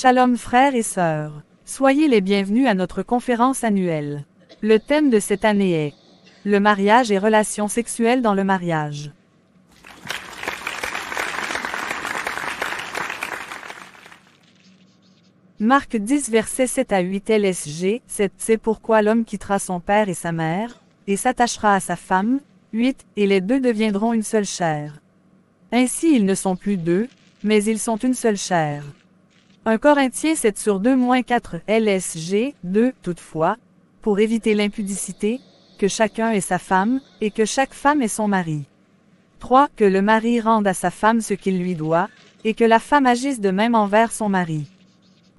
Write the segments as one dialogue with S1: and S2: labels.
S1: Shalom frères et sœurs. Soyez les bienvenus à notre conférence annuelle. Le thème de cette année est « Le mariage et relations sexuelles dans le mariage ». Marc 10 versets 7 à 8 LSG 7 C'est pourquoi l'homme quittera son père et sa mère, et s'attachera à sa femme, 8, et les deux deviendront une seule chair. Ainsi ils ne sont plus deux, mais ils sont une seule chair. 1 Corinthiens 7 sur 2-4 LSG 2 Toutefois, pour éviter l'impudicité, que chacun ait sa femme, et que chaque femme ait son mari. 3 Que le mari rende à sa femme ce qu'il lui doit, et que la femme agisse de même envers son mari.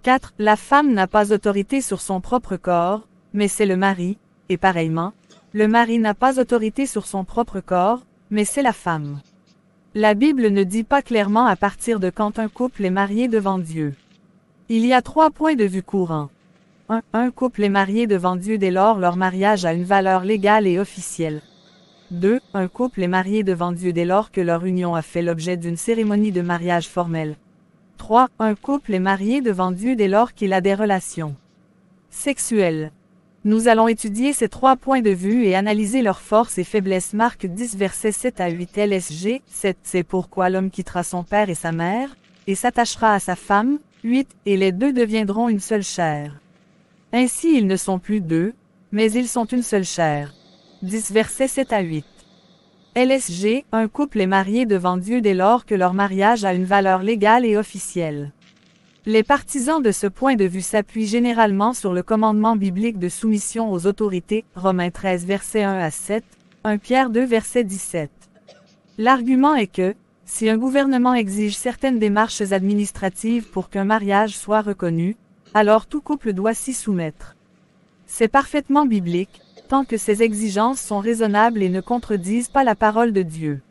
S1: 4 La femme n'a pas autorité sur son propre corps, mais c'est le mari, et pareillement, le mari n'a pas autorité sur son propre corps, mais c'est la femme. La Bible ne dit pas clairement à partir de quand un couple est marié devant Dieu. Il y a 3 points de vue courants. 1. Un couple est marié devant Dieu dès lors leur mariage a une valeur légale et officielle. 2. Un couple est marié devant Dieu dès lors que leur union a fait l'objet d'une cérémonie de mariage formelle. 3. Un couple est marié devant Dieu dès lors qu'il a des relations sexuelles. Nous allons étudier ces 3 points de vue et analyser leurs forces et faiblesses. Marc 10 versets 7 à 8 LSG 7 C'est pourquoi l'homme quittera son père et sa mère, et s'attachera à sa femme, 8, et les deux deviendront une seule chair. Ainsi ils ne sont plus deux, mais ils sont une seule chair. 10 versets 7 à 8. LSG, un couple est marié devant Dieu dès lors que leur mariage a une valeur légale et officielle. Les partisans de ce point de vue s'appuient généralement sur le commandement biblique de soumission aux autorités, Romains 13 versets 1 à 7, 1 Pierre 2 verset 17. L'argument est que, si un gouvernement exige certaines démarches administratives pour qu'un mariage soit reconnu, alors tout couple doit s'y soumettre. C'est parfaitement biblique, tant que ces exigences sont raisonnables et ne contredisent pas la parole de Dieu.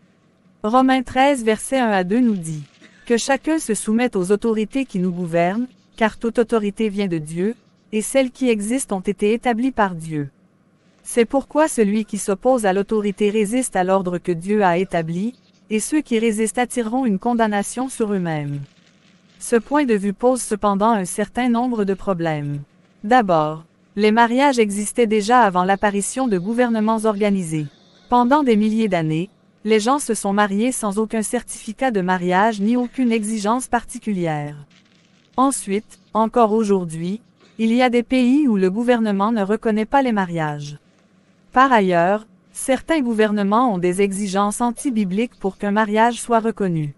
S1: Romains 13 versets 1 à 2 nous dit que chacun se soumette aux autorités qui nous gouvernent, car toute autorité vient de Dieu, et celles qui existent ont été établies par Dieu. C'est pourquoi celui qui s'oppose à l'autorité résiste à l'ordre que Dieu a établi, et ceux qui résistent attireront une condamnation sur eux-mêmes. Ce point de vue pose cependant un certain nombre de problèmes. D'abord, les mariages existaient déjà avant l'apparition de gouvernements organisés. Pendant des milliers d'années, les gens se sont mariés sans aucun certificat de mariage ni aucune exigence particulière. Ensuite, encore aujourd'hui, il y a des pays où le gouvernement ne reconnaît pas les mariages. Par ailleurs, certains gouvernements ont des exigences anti-bibliques pour qu'un mariage soit reconnu.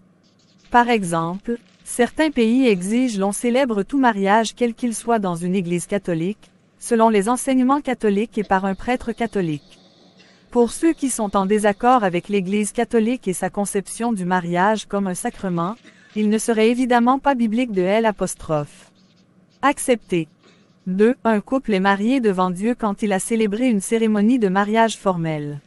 S1: Par exemple, certains pays exigent l'on célèbre tout mariage quel qu'il soit dans une église catholique, selon les enseignements catholiques et par un prêtre catholique. Pour ceux qui sont en désaccord avec l'Église catholique et sa conception du mariage comme un sacrement, il ne serait évidemment pas biblique de l'apostrophe. Accepter. 2. Un couple est marié devant Dieu quand il a célébré une cérémonie de mariage formelle.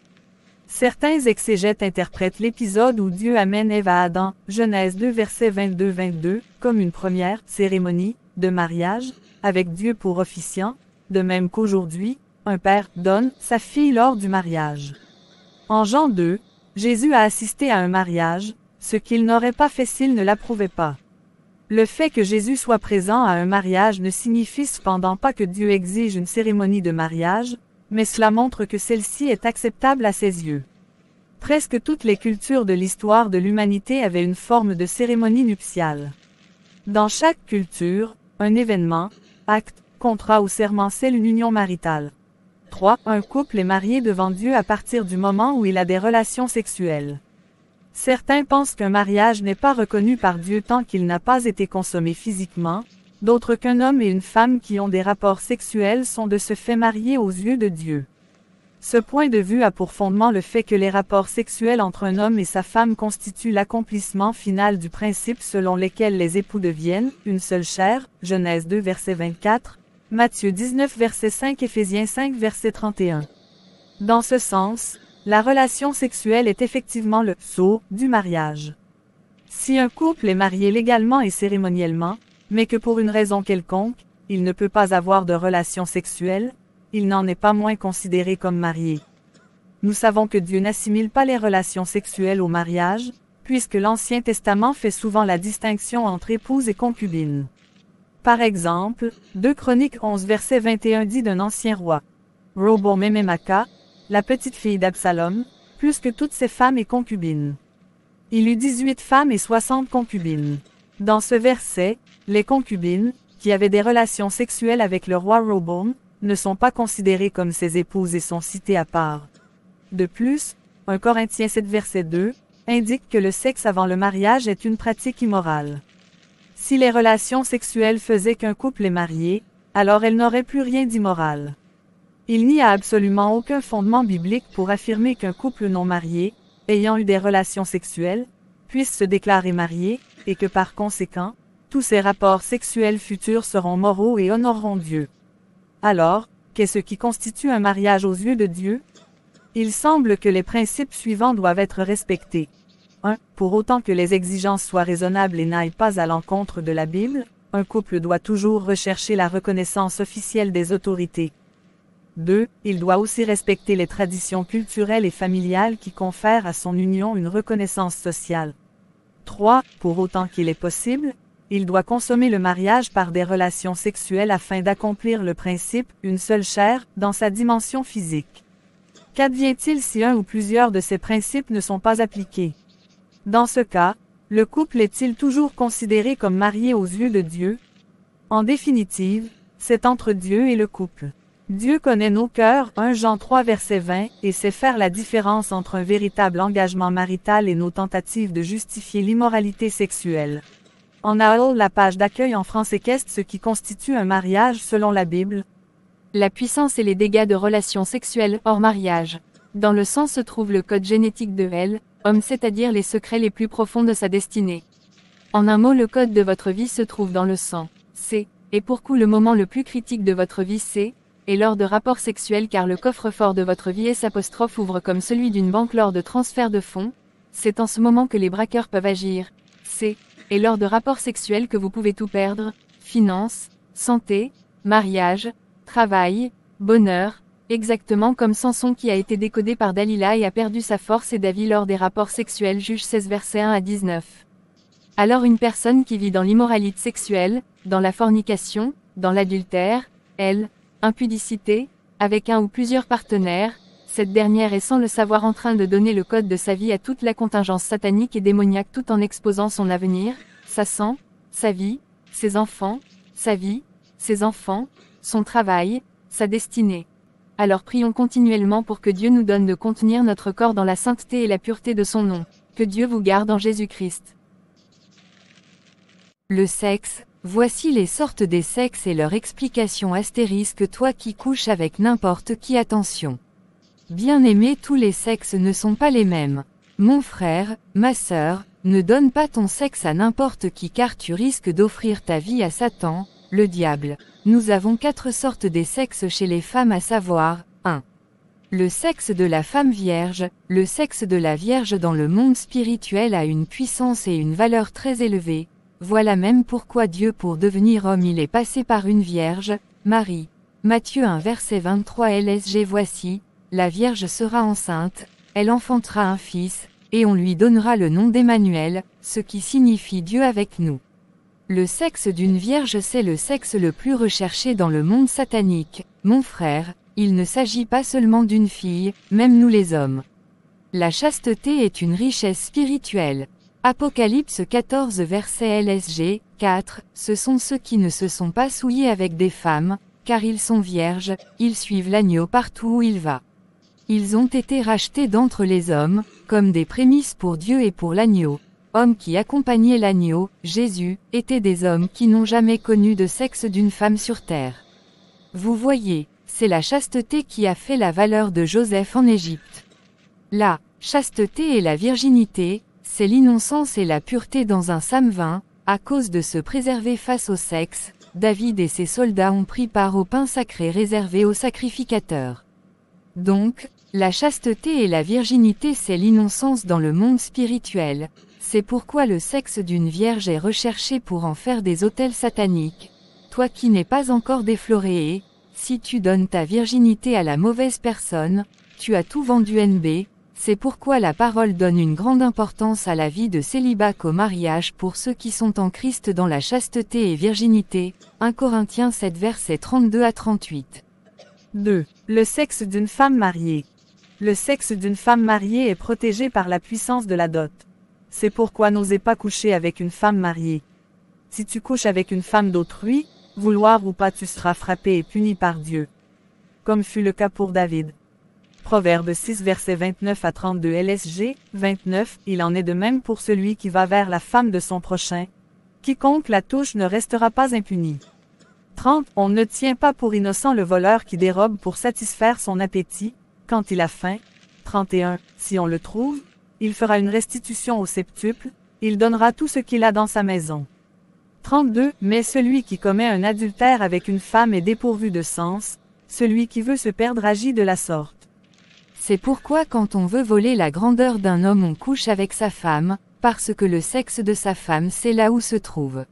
S1: Certains exégètes interprètent l'épisode où Dieu amène Ève à Adam, Genèse 2 versets 22-22, comme une première cérémonie de mariage, avec Dieu pour officiant, de même qu'aujourd'hui, un père donne sa fille lors du mariage. En Jean 2, Jésus a assisté à un mariage, ce qu'il n'aurait pas fait s'il ne l'approuvait pas. Le fait que Jésus soit présent à un mariage ne signifie cependant pas que Dieu exige une cérémonie de mariage, mais cela montre que celle-ci est acceptable à ses yeux. Presque toutes les cultures de l'histoire de l'humanité avaient une forme de cérémonie nuptiale. Dans chaque culture, un événement, acte, contrat ou serment scelle une union maritale. 3. Un couple est marié devant Dieu à partir du moment où il a des relations sexuelles. Certains pensent qu'un mariage n'est pas reconnu par Dieu tant qu'il n'a pas été consommé physiquement, d'autres qu'un homme et une femme qui ont des rapports sexuels sont de ce fait mariés aux yeux de Dieu. Ce point de vue a pour fondement le fait que les rapports sexuels entre un homme et sa femme constituent l'accomplissement final du principe selon lequel les époux deviennent une seule chair, Genèse 2 verset 24, Matthieu 19 verset 5 Éphésiens 5 verset 31. Dans ce sens, la relation sexuelle est effectivement le sceau du mariage. Si un couple est marié légalement et cérémoniellement, mais que pour une raison quelconque, il ne peut pas avoir de relation sexuelle, il n'en est pas moins considéré comme marié. Nous savons que Dieu n'assimile pas les relations sexuelles au mariage, puisque l'Ancien Testament fait souvent la distinction entre épouse et concubine. Par exemple, 2 Chroniques 11 verset 21 dit d'un ancien roi. Roboam-Maka, la petite fille d'Absalom, plus que toutes ses femmes et concubines. Il eut 18 femmes et 60 concubines. Dans ce verset, les concubines, qui avaient des relations sexuelles avec le roi Roboam, ne sont pas considérées comme ses épouses et sont citées à part. De plus, 1 Corinthiens 7 verset 2, indique que le sexe avant le mariage est une pratique immorale. Si les relations sexuelles faisaient qu'un couple est marié, alors elles n'auraient plus rien d'immoral. Il n'y a absolument aucun fondement biblique pour affirmer qu'un couple non marié, ayant eu des relations sexuelles, puisse se déclarer marié, et que par conséquent, tous ces rapports sexuels futurs seront moraux et honoreront Dieu. Alors, qu'est-ce qui constitue un mariage aux yeux de Dieu? Il semble que les principes suivants doivent être respectés. 1. Pour autant que les exigences soient raisonnables et n'aillent pas à l'encontre de la Bible, un couple doit toujours rechercher la reconnaissance officielle des autorités. 2. Il doit aussi respecter les traditions culturelles et familiales qui confèrent à son union une reconnaissance sociale. 3. Pour autant qu'il est possible, il doit consommer le mariage par des relations sexuelles afin d'accomplir le principe « une seule chair » dans sa dimension physique. Qu'advient-il si un ou plusieurs de ces principes ne sont pas appliqués? Dans ce cas, le couple est-il toujours considéré comme marié aux yeux de Dieu? En définitive, c'est entre Dieu et le couple. Dieu connaît nos cœurs, 1 Jean 3 verset 20, et sait faire la différence entre un véritable engagement marital et nos tentatives de justifier l'immoralité sexuelle. En haut, la page d'accueil en français, qu'est ce qui constitue un mariage selon la Bible?
S2: La puissance et les dégâts de relations sexuelles hors mariage. Dans le sang se trouve le code génétique de l'homme, c'est-à-dire les secrets les plus profonds de sa destinée. En un mot, le code de votre vie se trouve dans le sang. Et pour coup le moment le plus critique de votre vie et lors de rapports sexuels, car le coffre-fort de votre vie ouvre comme celui d'une banque lors de transfert de fonds. C'est en ce moment que les braqueurs peuvent agir. Et lors de rapports sexuels que vous pouvez tout perdre, finances, santé, mariage, travail, bonheur, exactement comme Samson qui a été décodé par Dalila et a perdu sa force et David lors des rapports sexuels. Juge 16 versets 1 à 19. Alors une personne qui vit dans l'immoralité sexuelle, dans la fornication, dans l'adultère, impudicité, avec un ou plusieurs partenaires, cette dernière est sans le savoir en train de donner le code de sa vie à toute la contingence satanique et démoniaque tout en exposant son avenir, sa sang, sa vie, ses enfants, sa vie, ses enfants, son travail, sa destinée. Alors prions continuellement pour que Dieu nous donne de contenir notre corps dans la sainteté et la pureté de son nom. Que Dieu vous garde en Jésus-Christ. Le sexe. Voici les sortes des sexes et leur explication * toi qui couches avec n'importe qui. Attention. Bien-aimé, tous les sexes ne sont pas les mêmes. Mon frère, ma sœur, ne donne pas ton sexe à n'importe qui car tu risques d'offrir ta vie à Satan, le diable. Nous avons 4 sortes des sexes chez les femmes, à savoir, 1. Le sexe de la femme vierge. Le sexe de la vierge dans le monde spirituel a une puissance et une valeur très élevée. Voilà même pourquoi Dieu, pour devenir homme, il est passé par une vierge, Marie. Matthieu 1 verset 23 LSG. Voici, la vierge sera enceinte, elle enfantera un fils, et on lui donnera le nom d'Emmanuel, ce qui signifie Dieu avec nous. Le sexe d'une vierge, c'est le sexe le plus recherché dans le monde satanique. Mon frère, il ne s'agit pas seulement d'une fille, même nous les hommes. La chasteté est une richesse spirituelle. Apocalypse 14 verset LSG, 4, ce sont ceux qui ne se sont pas souillés avec des femmes, car ils sont vierges, ils suivent l'agneau partout où il va. Ils ont été rachetés d'entre les hommes, comme des prémices pour Dieu et pour l'agneau. Hommes qui accompagnaient l'agneau, Jésus, étaient des hommes qui n'ont jamais connu de sexe d'une femme sur terre. Vous voyez, c'est la chasteté qui a fait la valeur de Joseph en Égypte. La chasteté et la virginité, c'est l'innocence et la pureté dans un psaume 20, à cause de se préserver face au sexe, David et ses soldats ont pris part au pain sacré réservé aux sacrificateurs. Donc, la chasteté et la virginité, c'est l'innocence dans le monde spirituel. C'est pourquoi le sexe d'une vierge est recherché pour en faire des autels sataniques. Toi qui n'es pas encore défloré, si tu donnes ta virginité à la mauvaise personne, tu as tout vendu NB, C'est pourquoi la parole donne une grande importance à la vie de célibat qu'au mariage pour ceux qui sont en Christ dans la chasteté et virginité. 1 Corinthiens 7 versets 32 à 38.
S1: 2. Le sexe d'une femme mariée. Le sexe d'une femme mariée est protégé par la puissance de la dot. C'est pourquoi n'osez pas coucher avec une femme mariée. Si tu couches avec une femme d'autrui, vouloir ou pas, tu seras frappé et puni par Dieu. Comme fut le cas pour David. Proverbe 6 versets 29 à 32 LSG, 29, il en est de même pour celui qui va vers la femme de son prochain. Quiconque la touche ne restera pas impuni. 30. On ne tient pas pour innocent le voleur qui dérobe pour satisfaire son appétit, quand il a faim. 31. Si on le trouve, il fera une restitution au septuple, il donnera tout ce qu'il a dans sa maison. 32. Mais celui qui commet un adultère avec une femme est dépourvu de sens, celui qui veut se perdre agit de la sorte.
S2: C'est pourquoi quand on veut voler la grandeur d'un homme on couche avec sa femme, parce que le sexe de sa femme c'est là où se trouve.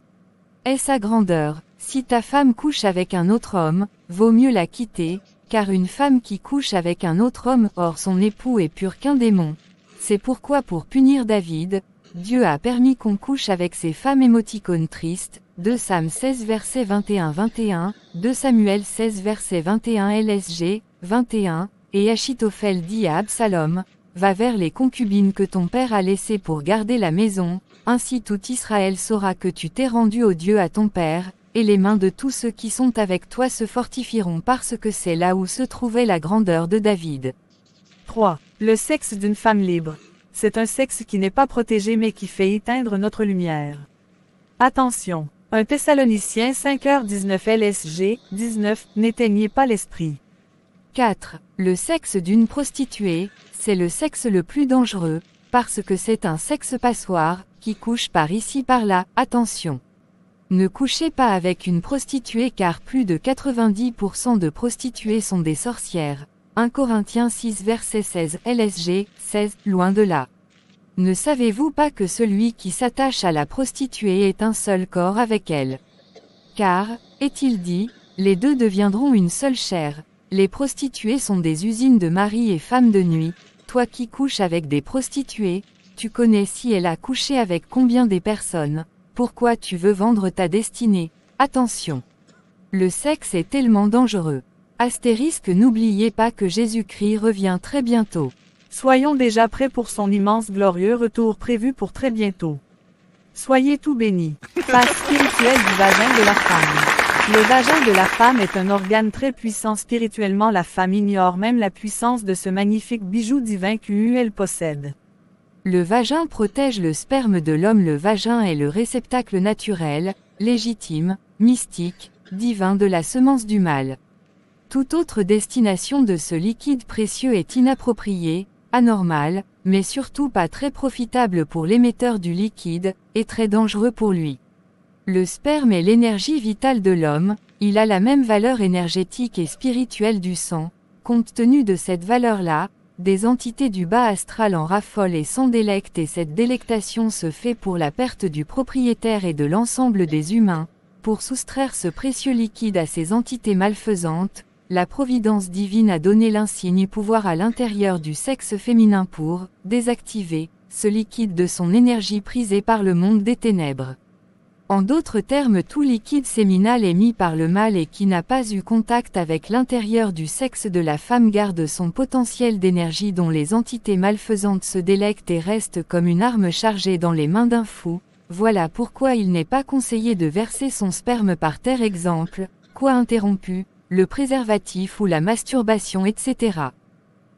S2: Est sa grandeur. Si ta femme couche avec un autre homme, vaut mieux la quitter, car une femme qui couche avec un autre homme hors son époux est pure qu'un démon. C'est pourquoi pour punir David, Dieu a permis qu'on couche avec ses femmes émoticônes tristes. 2 Sam 16 verset 21-21, 2 Samuel 16 verset 21 LSG, 21, et Achitophel dit à Absalom, va vers les concubines que ton père a laissées pour garder la maison, ainsi tout Israël saura que tu t'es rendu au Dieu à ton père, et les mains de tous ceux qui sont avec toi se fortifieront parce que c'est là où se trouvait la grandeur de David.
S1: 3. Le sexe d'une femme libre. C'est un sexe qui n'est pas protégé mais qui fait éteindre notre lumière. Attention! 1 Thessaloniciens 5h19 LSG, 19, n'éteignez pas l'esprit.
S2: 4. Le sexe d'une prostituée, c'est le sexe le plus dangereux, parce que c'est un sexe passoire, qui couche par ici par là, attention. Ne couchez pas avec une prostituée car plus de 90% de prostituées sont des sorcières. 1 Corinthiens 6 verset 16 LSG, 16, loin de là. Ne savez-vous pas que celui qui s'attache à la prostituée est un seul corps avec elle? Car, est-il dit, les deux deviendront une seule chair. Les prostituées sont des usines de mari et femmes de nuit. Toi qui couches avec des prostituées, tu connais si elle a couché avec combien des personnes. Pourquoi tu veux vendre ta destinée? Attention. Le sexe est tellement dangereux. Astérisque, n'oubliez pas que Jésus-Christ revient très bientôt.
S1: Soyons déjà prêts pour son immense glorieux retour prévu pour très bientôt. Soyez tout bénis. Phase spirituelle du vagin de la femme. Le vagin de la femme est un organe très puissant spirituellement. La femme ignore même la puissance de ce magnifique bijou divin qu'elle possède.
S2: Le vagin protège le sperme de l'homme. Le vagin est le réceptacle naturel, légitime, mystique, divin de la semence du mal. Toute autre destination de ce liquide précieux est inappropriée, anormale, mais surtout pas très profitable pour l'émetteur du liquide, et très dangereux pour lui. Le sperme est l'énergie vitale de l'homme, il a la même valeur énergétique et spirituelle du sang. Compte tenu de cette valeur-là, des entités du bas astral en raffolent et s'en délectent, et cette délectation se fait pour la perte du propriétaire et de l'ensemble des humains. Pour soustraire ce précieux liquide à ces entités malfaisantes, la providence divine a donné l'insigne pouvoir à l'intérieur du sexe féminin pour désactiver ce liquide de son énergie prisée par le monde des ténèbres. En d'autres termes, tout liquide séminal émis par le mâle et qui n'a pas eu contact avec l'intérieur du sexe de la femme garde son potentiel d'énergie dont les entités malfaisantes se délectent et restent comme une arme chargée dans les mains d'un fou. Voilà pourquoi il n'est pas conseillé de verser son sperme par terre. Exemple, quoi interrompu, le préservatif ou la masturbation, etc.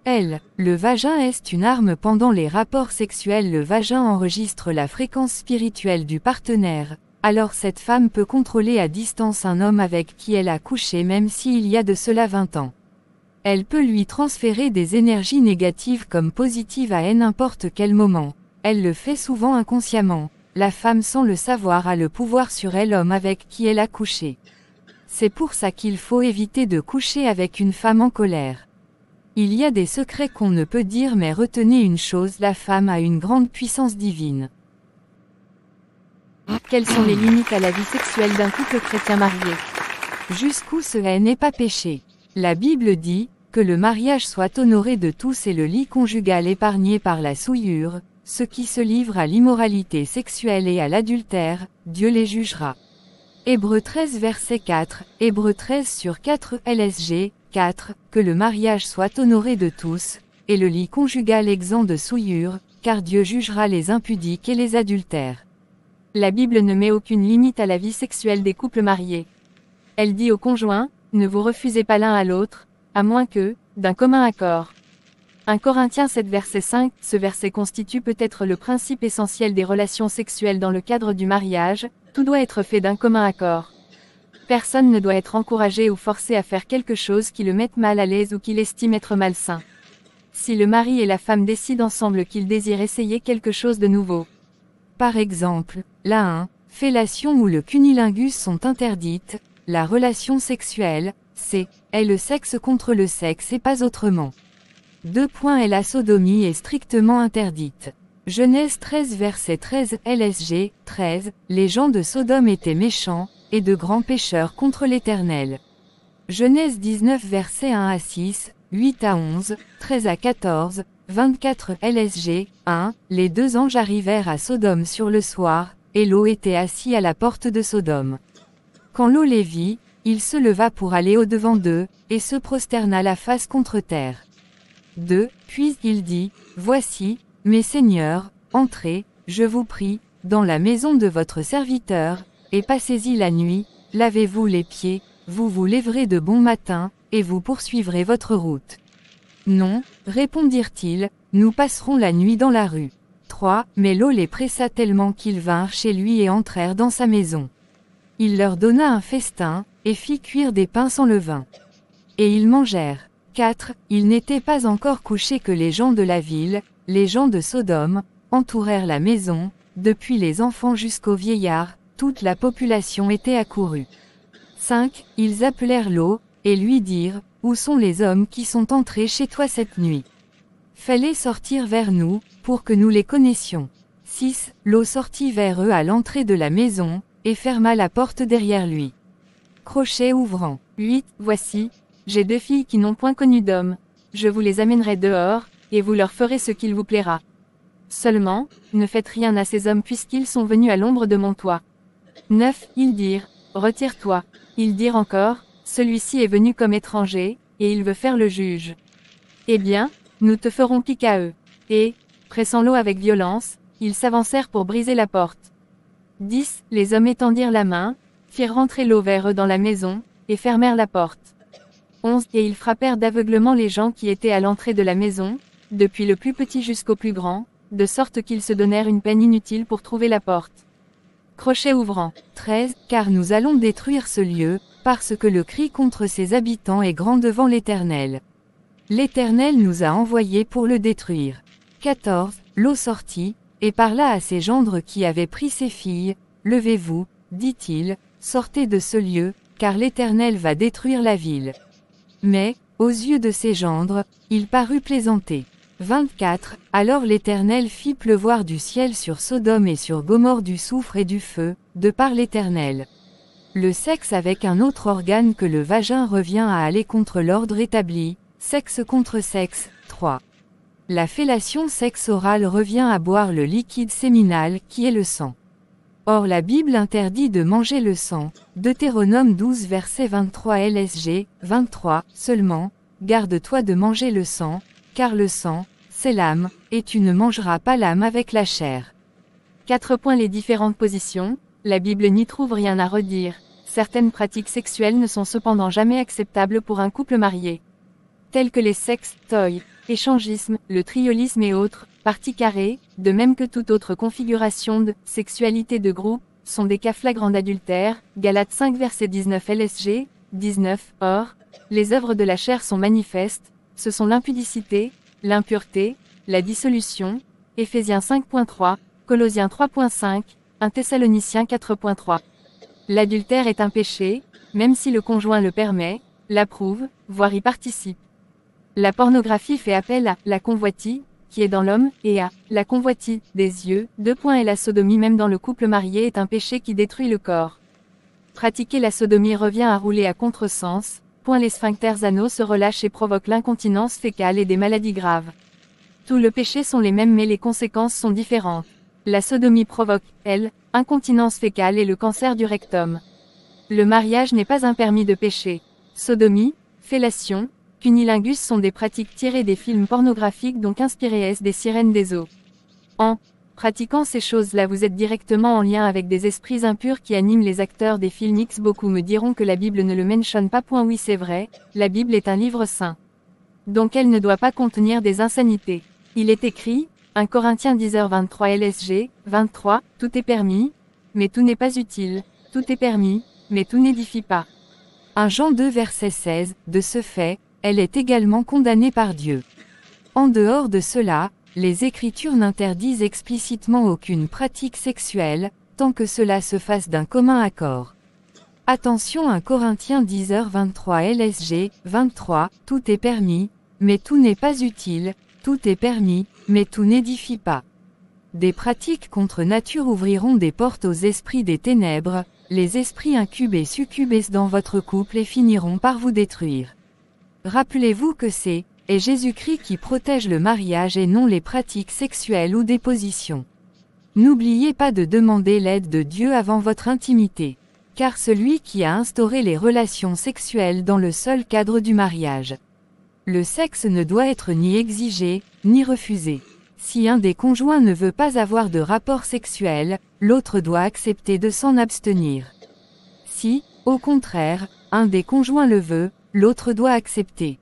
S2: Le vagin est une arme pendant les rapports sexuels. Le vagin enregistre la fréquence spirituelle du partenaire. Alors cette femme peut contrôler à distance un homme avec qui elle a couché même s'il y a de cela 20 ans. Elle peut lui transférer des énergies négatives comme positives à n'importe quel moment. Elle le fait souvent inconsciemment. La femme sans le savoir a le pouvoir sur l'homme avec qui elle a couché. C'est pour ça qu'il faut éviter de coucher avec une femme en colère. Il y a des secrets qu'on ne peut dire, mais retenez une chose, la femme a une grande puissance divine. Quelles sont les limites à la vie sexuelle d'un couple chrétien marié? Jusqu'où ce n'est pas péché? La Bible dit que le mariage soit honoré de tous et le lit conjugal épargné par la souillure, ceux qui se livrent à l'immoralité sexuelle et à l'adultère, Dieu les jugera. Hébreux 13 verset 4, Hébreux 13 sur 4 LSG, 4, que le mariage soit honoré de tous, et le lit conjugal exempt de souillure, car Dieu jugera les impudiques et les adultères. La Bible ne met aucune limite à la vie sexuelle des couples mariés. Elle dit aux conjoints, ne vous refusez pas l'un à l'autre, à moins que, d'un commun accord. 1 Corinthiens 7 verset 5, ce verset constitue peut-être le principe essentiel des relations sexuelles dans le cadre du mariage, tout doit être fait d'un commun accord. Personne ne doit être encouragé ou forcé à faire quelque chose qui le mette mal à l'aise ou qu'il estime être malsain. Si le mari et la femme décident ensemble qu'ils désirent essayer quelque chose de nouveau. Par exemple, la fellation ou le cunnilingus sont interdites, la relation sexuelle, est le sexe contre le sexe et pas autrement. 2. Et la sodomie est strictement interdite. Genèse 13 verset 13 LSG, 13, les gens de Sodome étaient méchants, et de grands pécheurs contre l'Éternel. Genèse 19 verset 1 à 6, 8 à 11, 13 à 14, 24 LSG, 1, les deux anges arrivèrent à Sodome sur le soir, et Lot était assis à la porte de Sodome. Quand Lot les vit, il se leva pour aller au-devant d'eux, et se prosterna la face contre terre. 2. Puis il dit, voici, mes seigneurs, entrez, je vous prie, dans la maison de votre serviteur, et passez-y la nuit, lavez-vous les pieds, vous vous lèverez de bon matin, et vous poursuivrez votre route. Non, répondirent-ils, nous passerons la nuit dans la rue. 3. Mais Lot les pressa tellement qu'ils vinrent chez lui et entrèrent dans sa maison. Il leur donna un festin, et fit cuire des pains sans levain. Et ils mangèrent. 4. Ils n'étaient pas encore couchés que les gens de la ville, les gens de Sodome, entourèrent la maison, depuis les enfants jusqu'aux vieillards, toute la population était accourue. 5. Ils appelèrent Lot, et lui dirent, où sont les hommes qui sont entrés chez toi cette nuit? Fais-les sortir vers nous, pour que nous les connaissions. 6. Lot sortit vers eux à l'entrée de la maison, et ferma la porte derrière lui. Crochet ouvrant. 8. Voici, j'ai 2 filles qui n'ont point connu d'homme. Je vous les amènerai dehors, et vous leur ferez ce qu'il vous plaira. Seulement, ne faites rien à ces hommes puisqu'ils sont venus à l'ombre de mon toit. 9. Ils dirent, retire-toi. Ils dirent encore, celui-ci est venu comme étranger, et il veut faire le juge. Eh bien, nous te ferons pique à eux. Et, pressant Lot avec violence, ils s'avancèrent pour briser la porte. 10. Les hommes étendirent la main, firent rentrer Lot vers eux dans la maison, et fermèrent la porte. 11. Et ils frappèrent d'aveuglement les gens qui étaient à l'entrée de la maison, depuis le plus petit jusqu'au plus grand, de sorte qu'ils se donnèrent une peine inutile pour trouver la porte. Crochet ouvrant. 13. Car nous allons détruire ce lieu, parce que le cri contre ses habitants est grand devant l'Éternel. L'Éternel nous a envoyés pour le détruire. 14. Lot sortit, et parla à ses gendres qui avaient pris ses filles, levez-vous, dit-il, sortez de ce lieu, car l'Éternel va détruire la ville. Mais, aux yeux de ses gendres, il parut plaisanter. 24. Alors l'Éternel fit pleuvoir du ciel sur Sodome et sur Gomorrhe du soufre et du feu, de par l'Éternel. Le sexe avec un autre organe que le vagin revient à aller contre l'ordre établi, sexe contre sexe. 3. La fellation sexe oral revient à boire le liquide séminal qui est le sang. Or la Bible interdit de manger le sang, Deutéronome 12 verset 23 LSG, 23, seulement, garde-toi de manger le sang, car le sang, c'est l'âme, et tu ne mangeras pas l'âme avec la chair. 4. Les différentes positions, la Bible n'y trouve rien à redire, certaines pratiques sexuelles ne sont cependant jamais acceptables pour un couple marié. Telles que les sexes, toys, échangisme, le triolisme et autres, parties carrées, de même que toute autre configuration de sexualité de groupe, sont des cas flagrants d'adultère, Galates 5 verset 19 LSG, 19, or, les œuvres de la chair sont manifestes, ce sont l'impudicité, l'impureté, la dissolution, Éphésiens 5.3, Colossiens 3.5, 1 Thessaloniciens 4.3. L'adultère est un péché, même si le conjoint le permet, l'approuve, voire y participe. La pornographie fait appel à la convoitise, qui est dans l'homme, et à la convoitise des yeux. Et la sodomie même dans le couple marié est un péché qui détruit le corps. Pratiquer la sodomie revient à rouler à contresens, Les sphincters anaux se relâchent et provoquent l'incontinence fécale et des maladies graves. Tout le péché sont les mêmes mais les conséquences sont différentes. La sodomie provoque, elle, incontinence fécale et le cancer du rectum. Le mariage n'est pas un permis de péché. Sodomie, fellation, cunnilingus sont des pratiques tirées des films pornographiques donc inspirées des sirènes des eaux. En pratiquant ces choses-là vous êtes directement en lien avec des esprits impurs qui animent les acteurs des films X. Beaucoup me diront que la Bible ne le mentionne pas. Oui c'est vrai, la Bible est un livre saint. Donc elle ne doit pas contenir des insanités. Il est écrit, 1 Corinthiens 10h23 LSG, 23, tout est permis, mais tout n'est pas utile, tout est permis, mais tout n'édifie pas. 1 Jean 2 verset 16, de ce fait, elle est également condamnée par Dieu. En dehors de cela, les Écritures n'interdisent explicitement aucune pratique sexuelle, tant que cela se fasse d'un commun accord. Attention 1 Corinthiens 10h23 LSG, 23, tout est permis, mais tout n'est pas utile, tout est permis, mais tout n'édifie pas. Des pratiques contre nature ouvriront des portes aux esprits des ténèbres, les esprits incubes et succubes dans votre couple et finiront par vous détruire. Rappelez-vous que c'est Jésus-Christ qui protège le mariage et non les pratiques sexuelles ou des positions. N'oubliez pas de demander l'aide de Dieu avant votre intimité, car celui qui a instauré les relations sexuelles dans le seul cadre du mariage. Le sexe ne doit être ni exigé, ni refusé. Si un des conjoints ne veut pas avoir de rapport sexuel, l'autre doit accepter de s'en abstenir. Si, au contraire, un des conjoints le veut, l'autre doit accepter.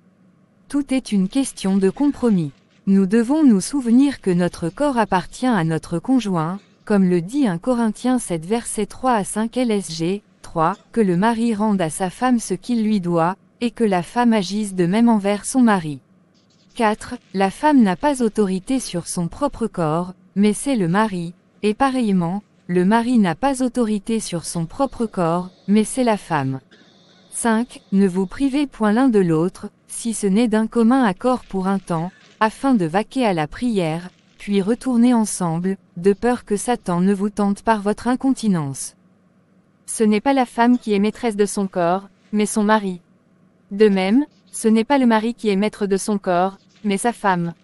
S2: Tout est une question de compromis. Nous devons nous souvenir que notre corps appartient à notre conjoint, comme le dit 1 Corinthiens 7 versets 3 à 5 LSG, 3, que le mari rende à sa femme ce qu'il lui doit, et que la femme agisse de même envers son mari. 4. La femme n'a pas autorité sur son propre corps, mais c'est le mari, et pareillement, le mari n'a pas autorité sur son propre corps, mais c'est la femme. 5. Ne vous privez point l'un de l'autre, si ce n'est d'un commun accord pour un temps, afin de vaquer à la prière, puis retourner ensemble, de peur que Satan ne vous tente par votre incontinence. Ce n'est pas la femme qui est maîtresse de son corps, mais son mari. De même, ce n'est pas le mari qui est maître de son corps, mais sa femme.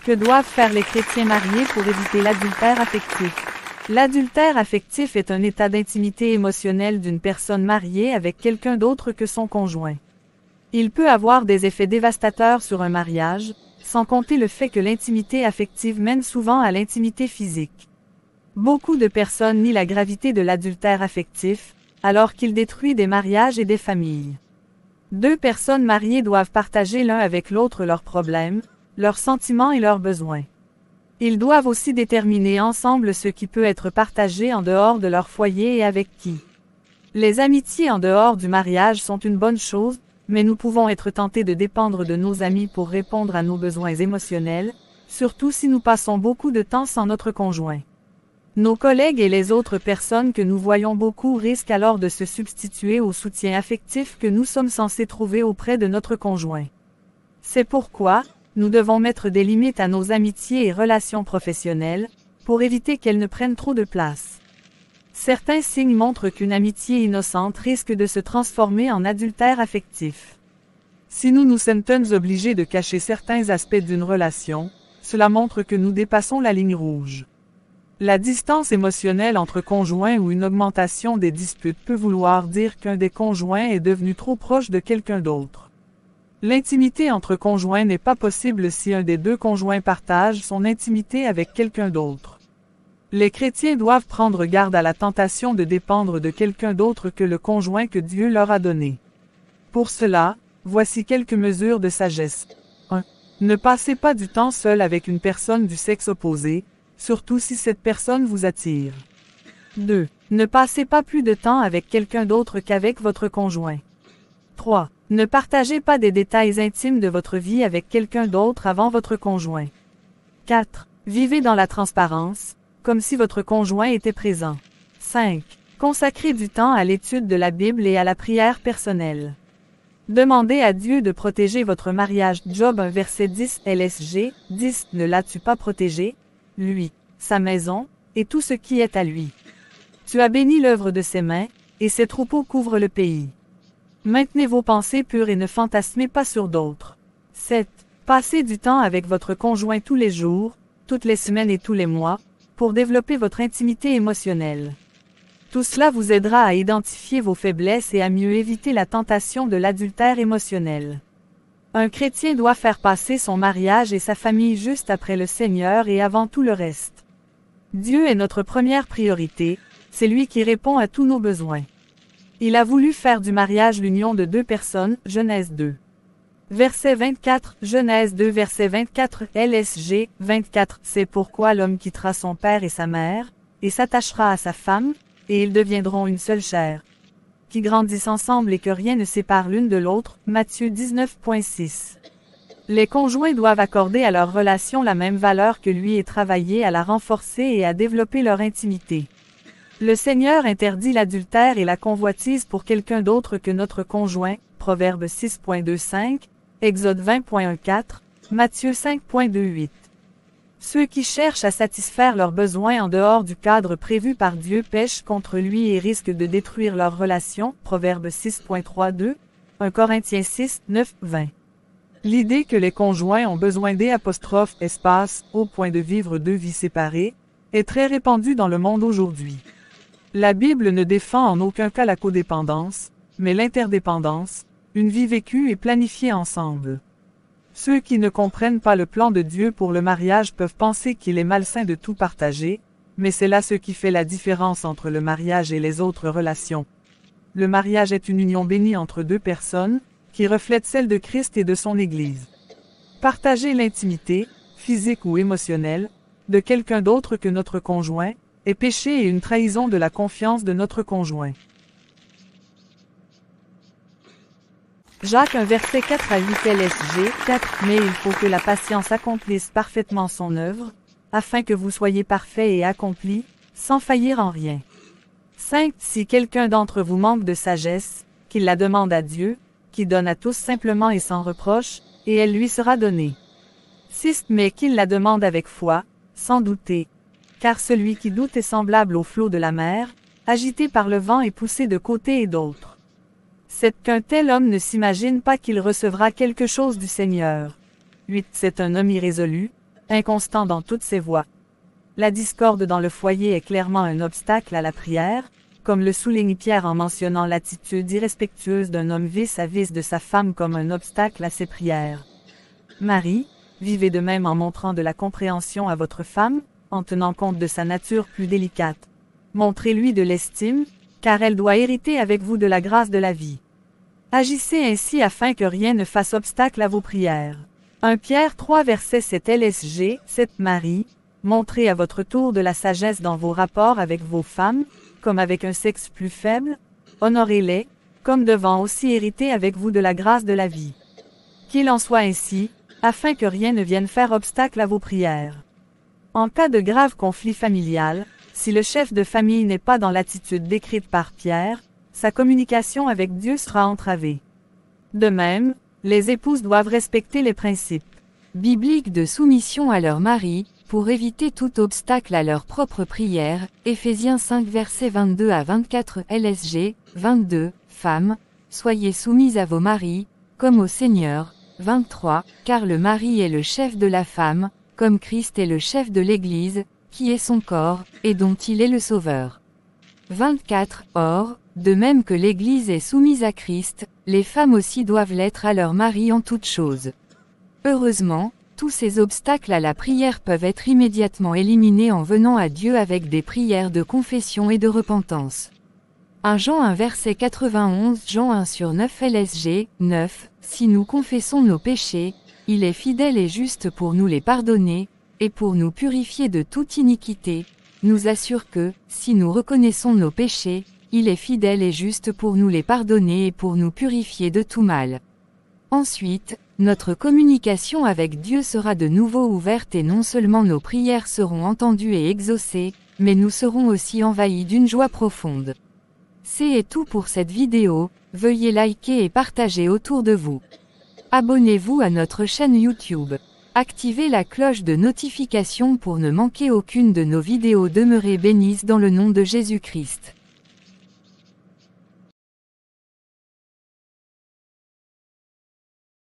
S1: Que doivent faire les chrétiens mariés pour éviter l'adultère affectif? L'adultère affectif est un état d'intimité émotionnelle d'une personne mariée avec quelqu'un d'autre que son conjoint. Il peut avoir des effets dévastateurs sur un mariage, sans compter le fait que l'intimité affective mène souvent à l'intimité physique. Beaucoup de personnes nient la gravité de l'adultère affectif, alors qu'il détruit des mariages et des familles. Deux personnes mariées doivent partager l'un avec l'autre leurs problèmes, leurs sentiments et leurs besoins. Ils doivent aussi déterminer ensemble ce qui peut être partagé en dehors de leur foyer et avec qui. Les amitiés en dehors du mariage sont une bonne chose, mais nous pouvons être tentés de dépendre de nos amis pour répondre à nos besoins émotionnels, surtout si nous passons beaucoup de temps sans notre conjoint. Nos collègues et les autres personnes que nous voyons beaucoup risquent alors de se substituer au soutien affectif que nous sommes censés trouver auprès de notre conjoint. C'est pourquoi, nous devons mettre des limites à nos amitiés et relations professionnelles, pour éviter qu'elles ne prennent trop de place. Certains signes montrent qu'une amitié innocente risque de se transformer en adultère affectif. Si nous nous sentons obligés de cacher certains aspects d'une relation, cela montre que nous dépassons la ligne rouge. La distance émotionnelle entre conjoints ou une augmentation des disputes peut vouloir dire qu'un des conjoints est devenu trop proche de quelqu'un d'autre. L'intimité entre conjoints n'est pas possible si un des deux conjoints partage son intimité avec quelqu'un d'autre. Les chrétiens doivent prendre garde à la tentation de dépendre de quelqu'un d'autre que le conjoint que Dieu leur a donné. Pour cela, voici quelques mesures de sagesse. 1. Ne passez pas du temps seul avec une personne du sexe opposé, surtout si cette personne vous attire. 2. Ne passez pas plus de temps avec quelqu'un d'autre qu'avec votre conjoint. 3. Ne partagez pas des détails intimes de votre vie avec quelqu'un d'autre avant votre conjoint. 4. Vivez dans la transparence, comme si votre conjoint était présent. 5. Consacrez du temps à l'étude de la Bible et à la prière personnelle. Demandez à Dieu de protéger votre mariage. Job 1 verset 10 LSG, 10. Ne l'as-tu pas protégé? Lui, sa maison, et tout ce qui est à lui. Tu as béni l'œuvre de ses mains, et ses troupeaux couvrent le pays. Maintenez vos pensées pures et ne fantasmez pas sur d'autres. 7. Passez du temps avec votre conjoint tous les jours, toutes les semaines et tous les mois, pour développer votre intimité émotionnelle. Tout cela vous aidera à identifier vos faiblesses et à mieux éviter la tentation de l'adultère émotionnel. Un chrétien doit faire passer son mariage et sa famille juste après le Seigneur et avant tout le reste. Dieu est notre première priorité, c'est lui qui répond à tous nos besoins. Il a voulu faire du mariage l'union de deux personnes, Genèse 2. Verset 24, Genèse 2 verset 24, LSG, 24, c'est pourquoi l'homme quittera son père et sa mère, et s'attachera à sa femme, et ils deviendront une seule chair. Qui grandissent ensemble et que rien ne sépare l'une de l'autre, Matthieu 19.6. Les conjoints doivent accorder à leur relation la même valeur que lui et travailler à la renforcer et à développer leur intimité. Le Seigneur interdit l'adultère et la convoitise pour quelqu'un d'autre que notre conjoint, Proverbe 6.25, Exode 20.14, Matthieu 5.28. Ceux qui cherchent à satisfaire leurs besoins en dehors du cadre prévu par Dieu pêchent contre lui et risquent de détruire leur relation, Proverbe 6.32, 1 Corinthiens 6, 9, 20. L'idée que les conjoints ont besoin d'espace, au point de vivre deux vies séparées, est très répandue dans le monde aujourd'hui. La Bible ne défend en aucun cas la codépendance, mais l'interdépendance, une vie vécue et planifiée ensemble. Ceux qui ne comprennent pas le plan de Dieu pour le mariage peuvent penser qu'il est malsain de tout partager, mais c'est là ce qui fait la différence entre le mariage et les autres relations. Le mariage est une union bénie entre deux personnes, qui reflète celle de Christ et de son Église. Partager l'intimité, physique ou émotionnelle, de quelqu'un d'autre que notre conjoint, est péché et une trahison de la confiance de notre conjoint. Jacques 1 verset 4 à 8 LSG 4 Mais il faut que la patience accomplisse parfaitement son œuvre, afin que vous soyez parfaits et accomplis, sans faillir en rien. 5 Si quelqu'un d'entre vous manque de sagesse, qu'il la demande à Dieu, qui donne à tous simplement et sans reproche, et elle lui sera donnée. 6 Mais qu'il la demande avec foi, sans douter. Car celui qui doute est semblable au flot de la mer, agité par le vent et poussé de côté et d'autre. 7 Qu'un tel homme ne s'imagine pas qu'il recevra quelque chose du Seigneur. 8 C'est un homme irrésolu, inconstant dans toutes ses voies. La discorde dans le foyer est clairement un obstacle à la prière, comme le souligne Pierre en mentionnant l'attitude irrespectueuse d'un homme vis-à-vis de sa femme comme un obstacle à ses prières. Marie, vivez de même en montrant de la compréhension à votre femme, en tenant compte de sa nature plus délicate. Montrez-lui de l'estime, car elle doit hériter avec vous de la grâce de la vie. Agissez ainsi afin que rien ne fasse obstacle à vos prières. 1 Pierre 3 verset 7 LSG 7 Marie, montrez à votre tour de la sagesse dans vos rapports avec vos femmes, comme avec un sexe plus faible, honorez-les, comme devant aussi hériter avec vous de la grâce de la vie. Qu'il en soit ainsi, afin que rien ne vienne faire obstacle à vos prières. En cas de grave conflit familial, si le chef de famille n'est pas dans l'attitude décrite par Pierre, sa communication avec Dieu sera entravée. De même, les épouses doivent respecter les principes
S2: bibliques de soumission à leur mari, pour éviter tout obstacle à leur propre prière, Éphésiens 5 versets 22 à 24 LSG, 22, Femmes, soyez soumises à vos maris, comme au Seigneur, 23, car le mari est le chef de la femme, comme Christ est le chef de l'Église, qui est son corps, et dont il est le Sauveur. 24, Or, de même que l'Église est soumise à Christ, les femmes aussi doivent l'être à leur mari en toutes choses. Heureusement, tous ces obstacles à la prière peuvent être immédiatement éliminés en venant à Dieu avec des prières de confession et de repentance. 1 Jean 1 verset 91 Jean 1 sur 9 LSG, 9, Si nous confessons nos péchés, il est fidèle et juste pour nous les pardonner, et pour nous purifier de toute iniquité, nous assure que, si nous reconnaissons nos péchés, il est fidèle et juste pour nous les pardonner et pour nous purifier de tout mal. Ensuite, notre communication avec Dieu sera de nouveau ouverte et non seulement nos prières seront entendues et exaucées, mais nous serons aussi envahis d'une joie profonde. C'est tout pour cette vidéo, veuillez liker et partager autour de vous. Abonnez-vous à notre chaîne YouTube. Activez la cloche de notification pour ne manquer aucune de nos vidéos. Demeurez bénies dans le nom de Jésus-Christ.